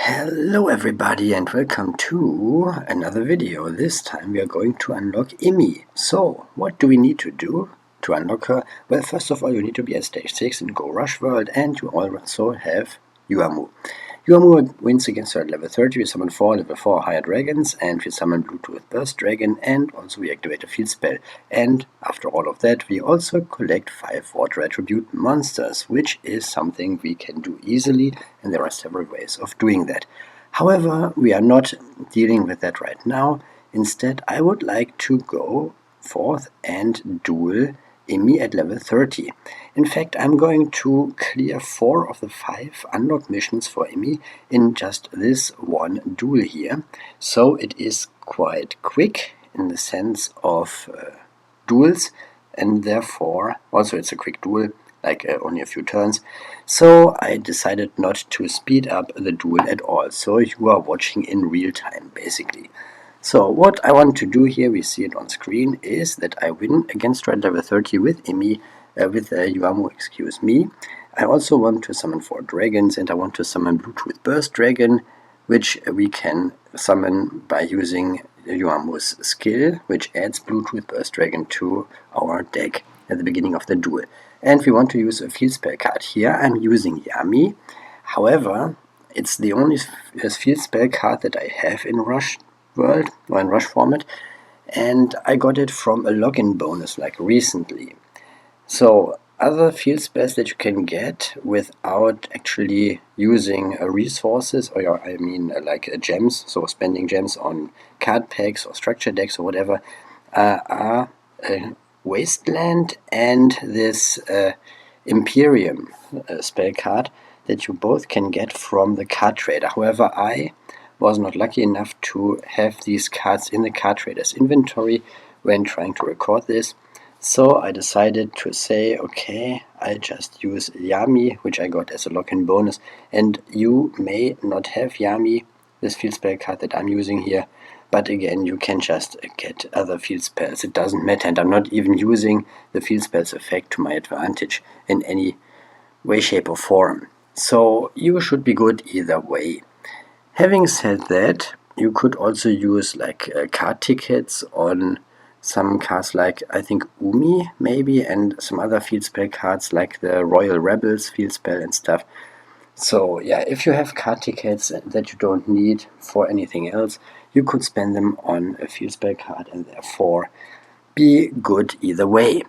Hello everybody and welcome to another video. This time we are going to unlock Immi. So, what do we need to do to unlock her? Well, first of all you need to be at stage 6 in Go Rush World, and you also have Yuamu. Yuamu wins against her at level 30. We summon 4 level 4 higher dragons, and we summon Bluetooth Burst Dragon, and also we activate a field spell. And after all of that we also collect 5 Water Attribute monsters, which is something we can do easily, and there are several ways of doing that. However, we are not dealing with that right now. Instead, I would like to go forth and duel Immi at level 30. In fact, I'm going to clear 4 of the 5 unlock missions for Immi in just this one duel here. So it is quite quick in the sense of duels, and therefore also it's a quick duel, like only a few turns. So I decided not to speed up the duel at all, so you are watching in real time basically. So what I want to do here, we see it on screen, is that I win against red level 30 with Immi, with Yuamu, excuse me. I also want to summon 4 dragons, and I want to summon Bluetooth Burst Dragon, which we can summon by using Yuamu's skill, which adds Bluetooth Burst Dragon to our deck at the beginning of the duel. And we want to use a field spell card. Here I'm using Yami. However, it's the only field spell card that I have in Rush World, or in Rush format, and I got it from a login bonus like recently. So other field spells that you can get without actually using resources, or I mean like gems, so spending gems on card packs or structure decks or whatever, are Wasteland and this Imperium spell card that you both can get from the card trader. However, I was not lucky enough to have these cards in the card trader's inventory when trying to record this. So I decided to say, okay, I just use Yami, which I got as a lock-in bonus, and you may not have Yami, this field spell card that I'm using here, but again, you can just get other field spells. It doesn't matter, and I'm not even using the field spells effect to my advantage in any way, shape or form. So you should be good either way. Having said that, you could also use like card tickets on some cards like, I think, Immi maybe, and some other field spell cards like the Royal Rebels field spell and stuff. So yeah, if you have card tickets that you don't need for anything else, you could spend them on a field spell card and therefore be good either way.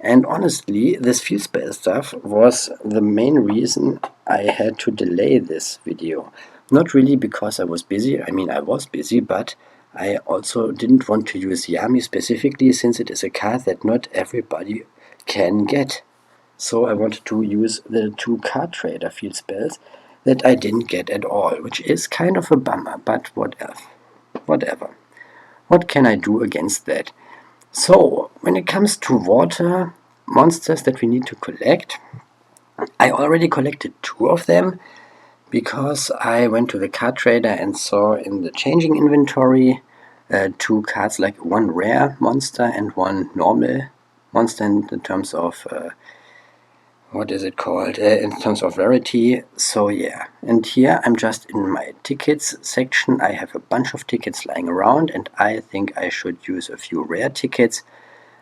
And honestly, this field spell stuff was the main reason I had to delay this video. Not really because I was busy, I mean I was busy, but I also didn't want to use Yami specifically, since it is a card that not everybody can get. So I wanted to use the 2 card trader field spells that I didn't get at all, which is kind of a bummer, but whatever. What can I do against that? So, when it comes to water monsters that we need to collect, I already collected 2 of them, because I went to the card trader and saw in the changing inventory 2 cards, like 1 rare monster and 1 normal monster in terms of what is it called, in terms of rarity. So yeah, and here I'm just in my tickets section. I have a bunch of tickets lying around, and I think I should use a few rare tickets.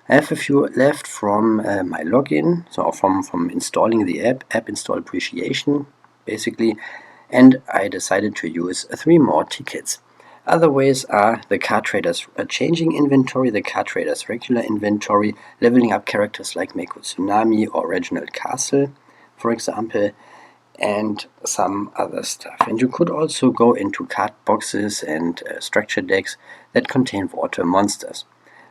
I have a few left from my login, so from installing the app install appreciation basically, and I decided to use 3 more tickets. Other ways are the card trader's changing inventory, the card trader's regular inventory, leveling up characters like Meiko Tsunami or Reginald Castle, for example, and some other stuff. And you could also go into card boxes and structure decks that contain water monsters.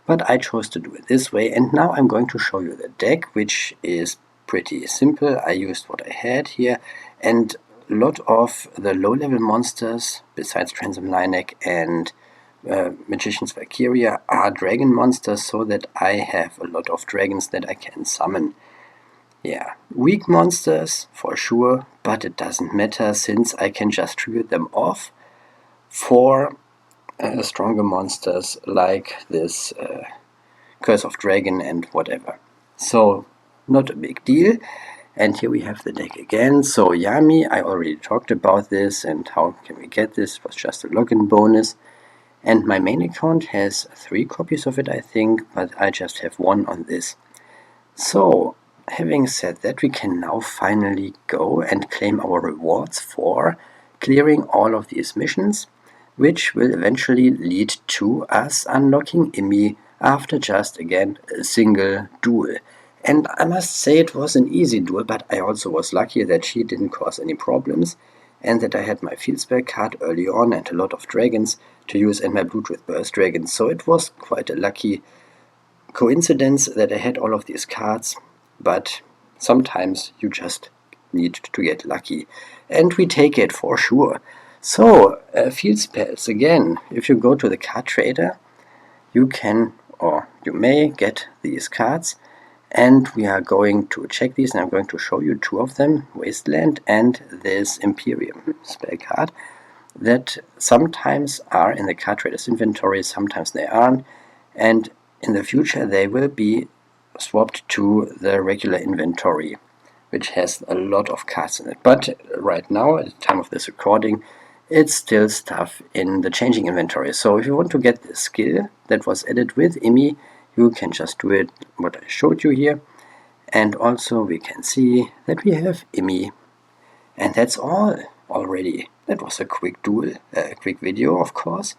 But I chose to do it this way, and now I'm going to show you the deck, which is pretty simple. I used what I had here, and a lot of the low-level monsters, besides Transam Linek and Magician's Valkyria, are dragon monsters, so that I have a lot of dragons that I can summon. Yeah, weak monsters for sure, but it doesn't matter, since I can just tribute them off for stronger monsters like this Curse of Dragon and whatever. So not a big deal. And here we have the deck again. So Yami, I already talked about this and how can we get this. It was just a login bonus. And my main account has 3 copies of it, I think, but I just have 1 on this. So, having said that, we can now finally go and claim our rewards for clearing all of these missions, which will eventually lead to us unlocking Immi after just, again, a single duel. And I must say it was an easy duel, but I also was lucky that she didn't cause any problems, and that I had my field spell card early on and a lot of dragons to use and my Blue with Burst dragons, so it was quite a lucky coincidence that I had all of these cards, but sometimes you just need to get lucky, and we take it for sure. So, field spells, again, if you go to the card trader, you can, or you may get these cards, and we are going to check these, and I'm going to show you 2 of them, Wasteland and this Imperium spell card, that sometimes are in the card trader's inventory, sometimes they aren't, and in the future they will be swapped to the regular inventory, which has a lot of cards in it. But right now, at the time of this recording, it's still stuff in the changing inventory. So if you want to get the skill that was added with Immi, you can just do it what I showed you here. And also we can see that we have Immi. And that's all already. That was a quick duel, a quick video, of course.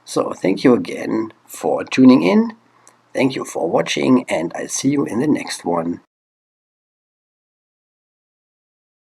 So thank you again for tuning in. Thank you for watching, and I'll see you in the next one.